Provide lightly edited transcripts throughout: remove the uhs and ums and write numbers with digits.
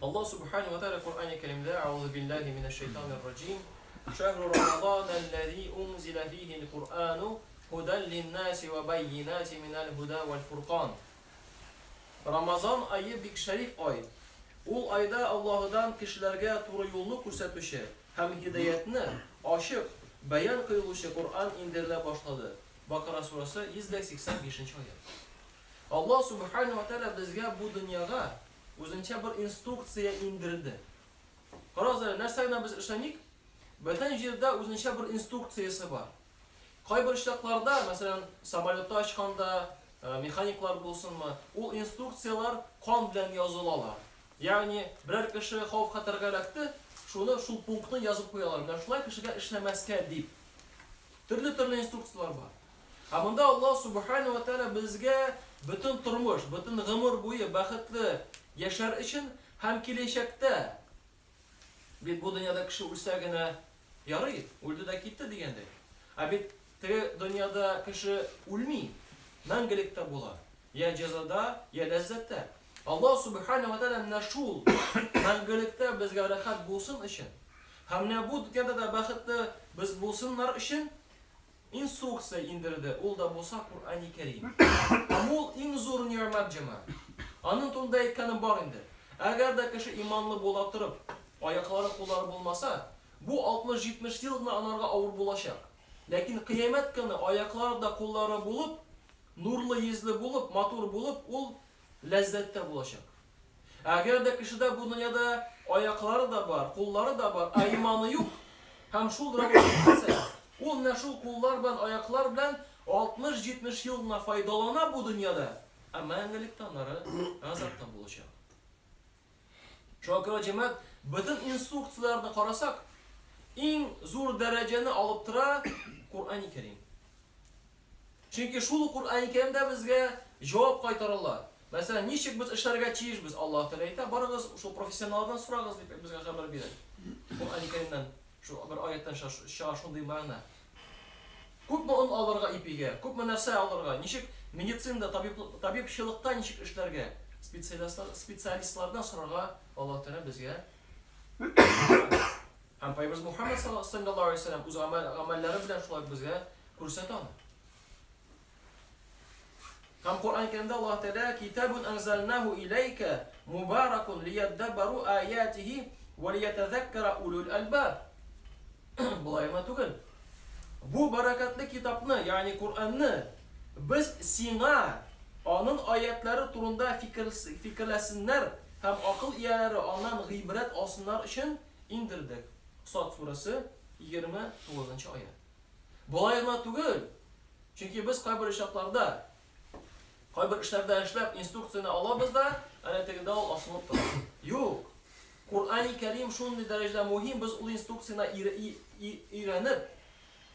Allah subhanahu wa ta'ala Kur'an-ı Kerim'de Euzu billahi mineşşeytanirracim. Şehru Ramazanellezî unzile fîhil Kur'anu huden linnâsi ve beyyinâti minel huda vel furqan. Ramazan ayı bir şerif ay. Ul ayda Allah'dan kişilerge doğru yolunu gösterişi hem hidayetini aşık beyan kıyılışı Kur'an indirile başladı. Bakara suresi 185. ayet. Allah subhanahu wa ta'ala bizge bu dünyaya o'zincha bir instruksiya indirdi. Qarazlar, narsani biz ishlanik, butun yerda o'zincha bir instruksiyasi bor. Qay bir ishlarda, masalan, samolyotda chiqqanda, mexaniklar bo'lsinmi, u instruksiyalar qon bilan yoziladi. Ya'ni biror kishi xavf xatarga laqdi, shuni shu punktni yozib qo'yadilar. Mana shulay kishiga ishlamasga deb. Turli instruksiyalar bor. Hamda Allah subhanahu wa ta'ala bizga butun turmush, butun umr bo'yi baxtli yaşar için hem kelajakda bu dünyada kishi o'lsagina yaraydi, o'ldi da ketdi degandek. Bit dünyada kishi o'lmay, mangilikda bo'lar. Ya jazoda, ya lazzatda. Allah subhanahu wa ta'ala nashul mangilikda bizga rahat bo'lsin uchun, hamna bu dünyada da baxtli biz bo'lsinlar uchun instruksiya indirdi. Ul da bo'lsa Qur'oni Karim. Amul eng zo'r ne'mat jamoat. Anın tunda aytganim bor endi. Agar da kishi imonli bo'la turib, oyoqlari, qo'llari bo'lmasa, bu 60-70 yilni anarga og'ir bo'lacak. Lekin qiyomat kuni oyoqlari da qo'llari bo'lib, nurli yuzli bo'lib, motor bo'lib, ul lazzatda bo'lacak. Agar da kishida bu dunyoda oyoqlari da bor, qo'llari da bor, iymoni yo'q, ham shu ravishda ul na shu qo'llar bilan, oyoqlar bilan 60-70 yilni foydalana bu dunyoda. Mangilikdan nari g'azabdan bo'lishadi. Shokira jamoat, bütün instruksiyalarni qarasak, eng zo'r darajani olib tura Qur'oni Karim. Chunki shu Qur'oni Karimda bizga javob qaytaradilar. Masalan, nechik biz ishlarga chiyishmiz, Alloh taolo aytadi, "Borig'iz, shu professionaldan so'rag'iz" deb bizga xabar beradi. Qur'oni Karimdan shu bir oyatdan shunday ma'no. Ko'pmi un olirga ipiga, ko'pmi narsa olirga, nechik meditsinada, tabibchilikda nechik ishlarga specialistlardan so'raga Alloh taolo bizga ham Payg'ambar Muhammad sallallohu alayhi vasallam o'z amallari bilan shulay bizga ko'rsatadi. Ham Qur'on Karimda Alloh taolo kitabun anzalnahu ilayka mubarakun liyadabbaru ayatihi va liyatadhakkara ulul albab. Bulayma tugul. Bu barakatli kitapni, yani Kur'an'ni biz sina onun ayetleri turunda fikirlesinler hem akıl iyaları ondan g'ibrat olsunlar için indirdik. Sot suresi 29. ayet. Bulayma tugul. Çünkü biz kaybır işlerde işlep instruksiyonu alabız da ana tegide ol asılıp da. Yok. Kur'an-ı Kerim şunun derecede muhim, biz o instruksiyona iğrenip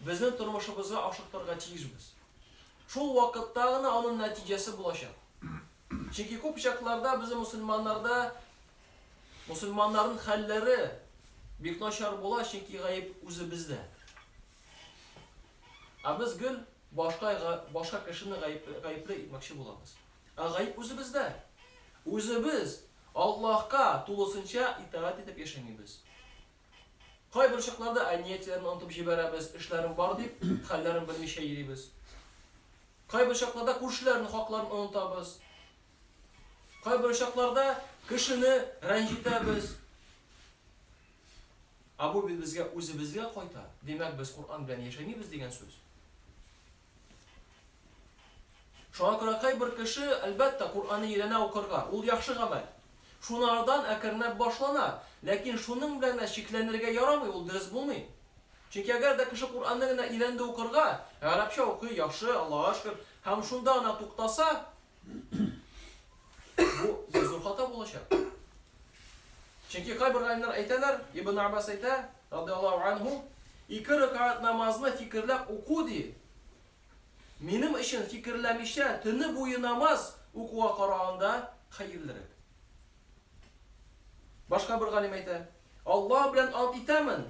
bizning turmushimizga oshirtirga chiyishmiz. Shu vaqtdagina onun natijasi bo'lacak. Chunki ko'p shaklarda biz musulmonlarning hallari beknoshar bo'lar, chunki g'ayb o'zi bizda. Biz gul boshqa kishini g'aybli etmoqchi bo'lamiz. G'ayb o'zi bizda. O'zi biz Allohga to'lisincha itoat etib yashaymiz. Qay bir shaklarda niyatlarni unutib jibaramiz, ishlarim bor deb, hallarim bilmay yuribmiz. Qay bir shaklarda qo'shnilarning haqlarini unutamiz. Qay bir shaklarda kishini ranjitamiz. Bu bizga o'zimizga qayta. Demak biz Qur'on bilan yashaymiz degan so'z. Shunga ko'ra qay bir kishi albatta Qur'onni yana o'qirga, u yaxshi amal. Şunlardan akırnab başlanar. Lakin şunun bilan cheklanirga yaramay, ul diriz bo'lmaydi. Chunki agar da kishi Qur'onni ilanda o'qirga, arabcha o'qiy, yaxshi, Allohga shukr, ham shunda ana to'xtasa, bu zo'r xato bo'lacak. Chunki qay bir olimlar aytadilar, Ibn Abbas aytadi, radhiyallohu anhu, 2 rakat namozni fikrlab o'qudi. Menim uchun fikrlamisha tuni bo'yi namoz o'qiga qaraganda xayrliroq. Başka bir galim aytadi, Allah bilan ant etaman,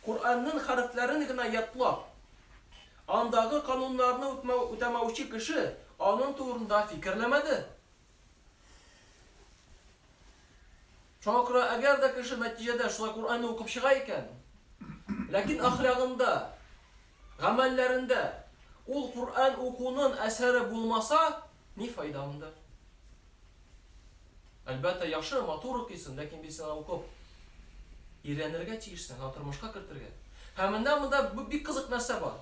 Qur'onning harflarini yatlab, andagi qonunlarni o'tamovchi kishi onun to'g'risida fikrlamadi. Шуңа күрә әгәр дә кеше нәтиҗәдә шулай Кур'анны укып чыга икән, ләкин ахлагында, гамәлләрендә ул Кур'ан укуның әсәре булмаса, ни файда монда? Әлбәттә яхшы, матур укыйсың, ләкин бит син укып өйрәнергә тиешсең, тормышка кертергә. Һәм монда бик кызык нәрсә бар.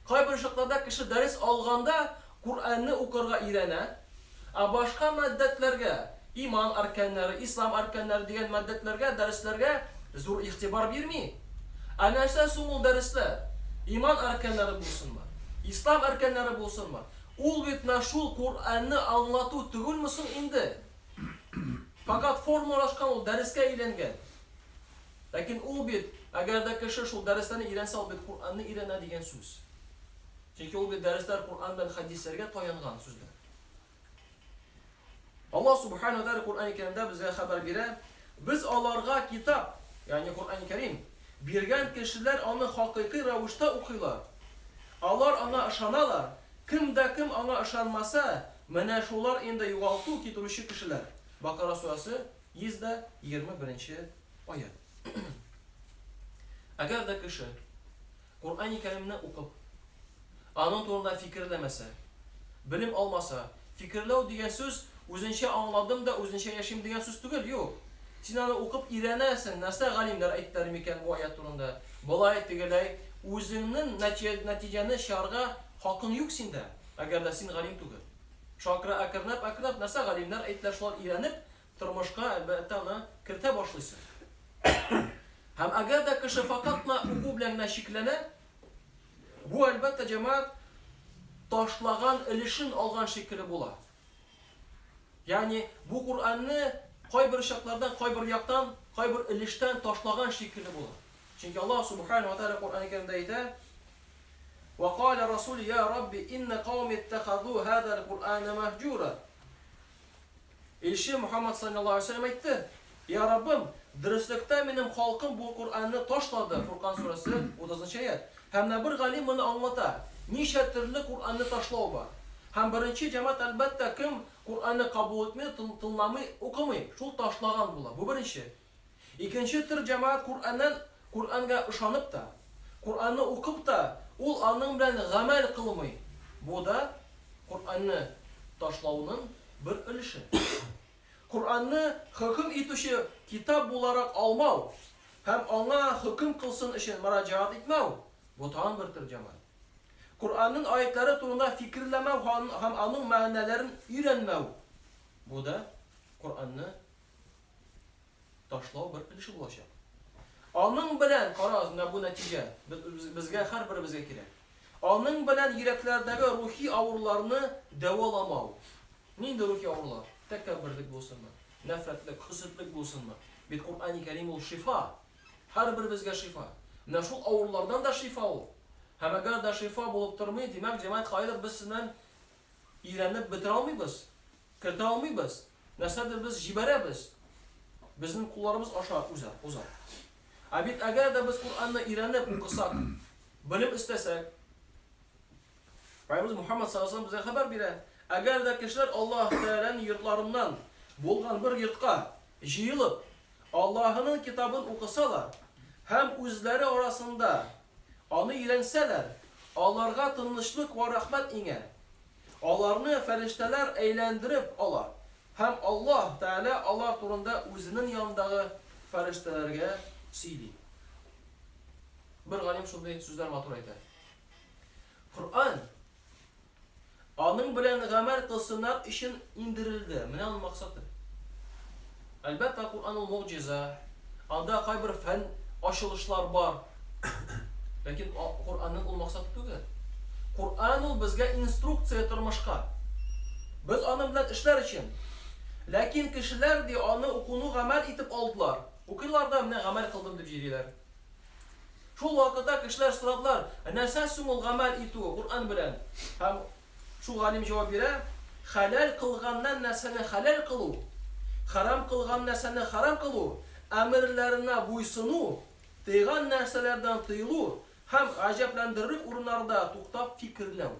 Кайбер чакларда кеше дәрес алганда Кур'анны укырга өйрәнә, ә башка мәддәтләргә, иман арканнары, ислам арканнары дигән мәддәтләргә, дәресләргә зур игътибар бирми. Ә нәрсә соң ул дәресләр? Иман арканнары булсынмы? Ислам арканнары булсынмы? Ул бит шул Кур'анны аңлату түгелме соң инде? Фақат формалашкан ул дәрескә әйләнгән. Ләкин ул бит, әгәр дә кеше шул дәресләрне өйрәнсә, ул бит Кур'анны өйрәнә дигән сүз. Чөнки ул бит дәресләр Кур'ан белән хадисләргә таянган сүзләр. Аллаһ субханаһу ва тааля Кур'ан-ы Кәримдә безгә хәбәр бирә, без аларга китап, ягъни Кур'ан-ы Кәрим биргән кешеләр аны хакыйкый рәвештә укыйлар. Алар аңа ышаналар. Кем аңа ышанмаса, менә шулар инде югалту китерүче кешеләр. Бакара сурасы 121 аят. Әгәр дә кеше Кур'ан-ы Кәримне укып, аның турында фикерләмәсә, белем алмаса, фикерләү дигән сүз үзенчә аңладым да үзенчә яшим дигән сүз түгел, юк. Син аны укып өйрәнәсең, нәрсә галимнәр әйттеләр микән бу аят турында? Болай тегеләй үзеңнең нәтиҗәне чыгарга хакың юк синдә, әгәр дә син галим түгел. Шакра әкренәп нәрсә галимнәр әйттеләр, шулар өйрәнеп, тормышка әлбәттә аны кертә башлыйсың. Һәм әгәр дә кеше фақатна уку белән шикләнә, бу әлбәттә җәмәгать ташлаган өлешен алган шикелле була. Ягъни бу Кур'анны кайбер чаклардан, кайбер яктан, кайбер өлештән ташлаган шикелле була. Чөнки Аллаһ субханаһу ва тааля Кур'ан-ы Кәримдә әйтә: "Ва кала расул я Рабби инна кауми иттахазу хаза ал-Кур'ана махҗура." Илче Мухаммад саллаллаһу алейхи ва саллям әйтте: "Я Раббым, дөреслектә минем халкым бу Кур'анны ташлады." Фуркан сурасы 30 аят. Һәм бер галим моны аңлата. Ничә төрле Кур'анны ташлау бар. Һәм беренче җәмәгать әлбәттә кем Кур'анны кабул итмәй, тыңламый, укымый, шул ташлаган була. Бу беренче. Икенче төр җәмәгать Кур'анга ышанып та, Кур'анны укып та, ул аның белән гамәл кылмый. Бу да Кур'анны ташлауның бер өлеше. Кур'анны хөкем итүче китап буларак алмау һәм аңа хөкем кылсын өчен мөрәҗәгать итмәү, бу тагын бер төр җәмәгать. Кур'анның аятлары турында фикерләмәү һәм аның мәгънәләрен өйрәнмәү, бу да Кур'анны ташлау бер өлеше булачак. Аның белән карагыз, бу нәтиҗә безгә һәрберебезгә кирәк. Аның белән йөрәкләрдәге рухи авырларны дәваламау. Нинди рухи авырлар? Тәкәббүрлек булсынмы, нәфрәтлек, хөсетлек булсынмы? Бит Кур'ан-ы Кәрим ул шифа. Һәрберебезгә шифа. Менә шул авырлардан да шифа ул. Һәм әгәр дә шифа булып тормый, димәк җәмәгать кайда без синнән өйрәнеп бетерә алмыйбыз, кертә алмыйбыз. Нәрсәдер без җибәрәбез. Безнең кулларыбыз аша уза. Ә бит әгәр дә без Кур'анны өйрәнеп укысак, белем истәсәк, Пәйгамбер Мухаммад саллаллаһу алейһи ва саллям безгә хәбәр бирә. Әгәр дә кешеләр Аллаһ Тәгаләнең йортларыннан булган бер йортка җыелып, Аллаһның китабын укысалар һәм үзләре арасында аны өйрәнсәләр, аларга тынычлык ва рәхмәт иңә. Аларны фәрештәләр әйләндереп ала. Һәм Аллаһ Тәгалә алар турында үзенең янындагы фәрештәләргә сөйли. Бер галим шундый сүзләр матур әйтә. Кур'ан аның белән гамәл кылсыннар өчен индерелде. Менә аның максаты. Әлбәттә Кур'ан ул муҗиза. Анда кайбер фән ачылышлар бар. Ләкин Кур'анның ул максаты түгел. Кур'ан ул безгә инструкция тормышка. Без аны белән эшләр өчен. Ләкин кешеләр ди аны укуны гамәл итеп алдылар. Укыйлар да менә гамәл кылдым дип җырлыйлар. Шул вакытта кешеләр сорадылар: "Нәрсә соң ул гамәл итү Кур'ан белән?" Һәм шул галим җавап бирә: "Халал кылганнан нәрсәне халал кылу, харам кылган нәрсәне харам кылу, әмерләренә буйсыну, тыйган нәрсәләрдән тыелу һәм гаҗәпләндерерлек урыннарда туктап фикерләү."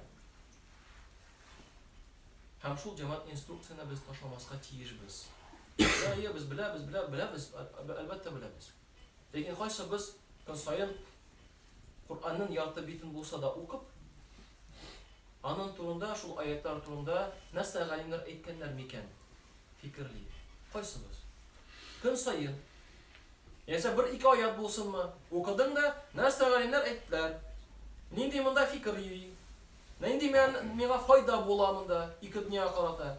Һәм шул җәмәгать инструкцияне без ташламаска тиешбез. Biz bilamiz, albatta bilamiz. Lekin qaysi biz kun sayin Qur'onning yarti bitin bo'lsa da o'qib, aның turunda, shul oyatlar turunda nasıl alimlar aytganlar mekan fikrli. Qaysi biz? Kun sayin esa bir ikki oyat bo'lsinmi, o'qidingda nasıl alimlar aytdilar. Nindi bunda fikrli. Nindi menga foyda bo'lamında ikki dunyo qarata.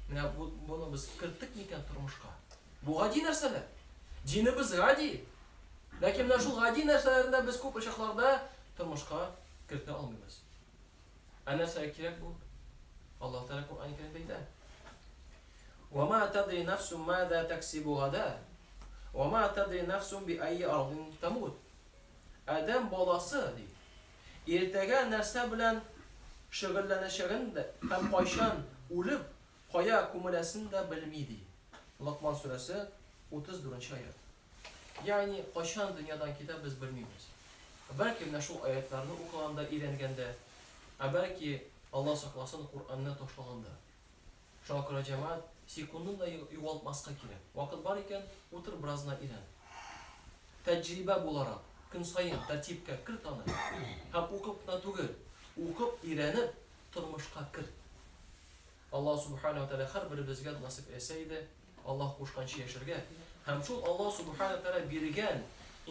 Mana buni biz kiritdik mekan turmushga. Bu g'aji narsalar. Dinimiz g'aji. Lekin mana shu g'aji narsalarni biz ko'p ishlarda turmushga kirita olmaymiz. Ana kerak bu. Alloh taolo Qur'oni Karimda aytadi. "Va ma tadri nafsun madha taksibu g'ada, va ma tadri nafsun bi ayyi ardin tamut." Adam bolasi deydi. Ertaga narsa bilan shug'ullanishig'ini ham qachon o'lib, qoya ko'milasini da bilmaydi. Luqmon surasi 34-oyat. Ya'ni qachon dunyodan ketib biz bilmaymiz. Balki mana shu oyatlarni o'qiganda, o'rganganda, balki Alloh saqlasin Qur'onni tashlaganda. Shokira jamoat sekundda yo'qotmasqa kerak. Vaqt bor ekan, o'tirib birozdan o'rgan. Tajriba bo'laroq kun sayin tartibga kiritani. Ham o'qibna tugul, o'qib o'rganib turmushga kirt. Alloh subhanahu va taolo har birimizga nasib etsa, Alloh qo'shgancha yashirga, ham shu Alloh subhanahu va taolo bergan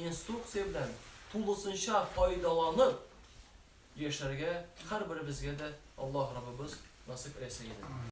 instruksiya bilan to'lisincha foydalanib yashirga har birimizga da Alloh Rabbimiz nasib etsa.